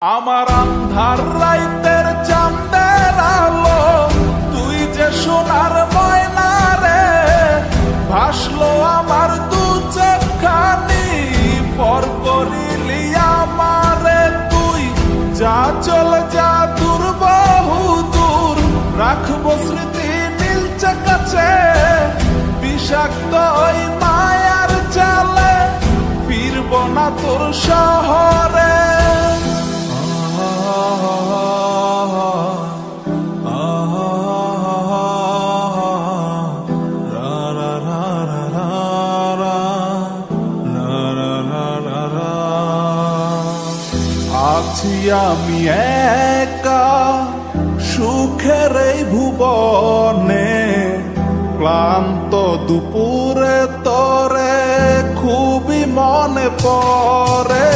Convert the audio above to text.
আমার আন্ধার রাইতের চাঁদের আলো, তুই যে সোনার ময়না রে, ভাসলো আমার দু চোখখানি, পর করিলি আমারে তুই। যা চলে যা দূর বহু দূর, রাখবো স্মৃতি নীলচে কাছে, বিষাক্ত ওই মায়ার জালে ফিরব না তোর শহরে। আছি আমি একা সুখের এই ভুবনে, ক্লান্ত দুপুরে তরে খুবই মনে পড়ে।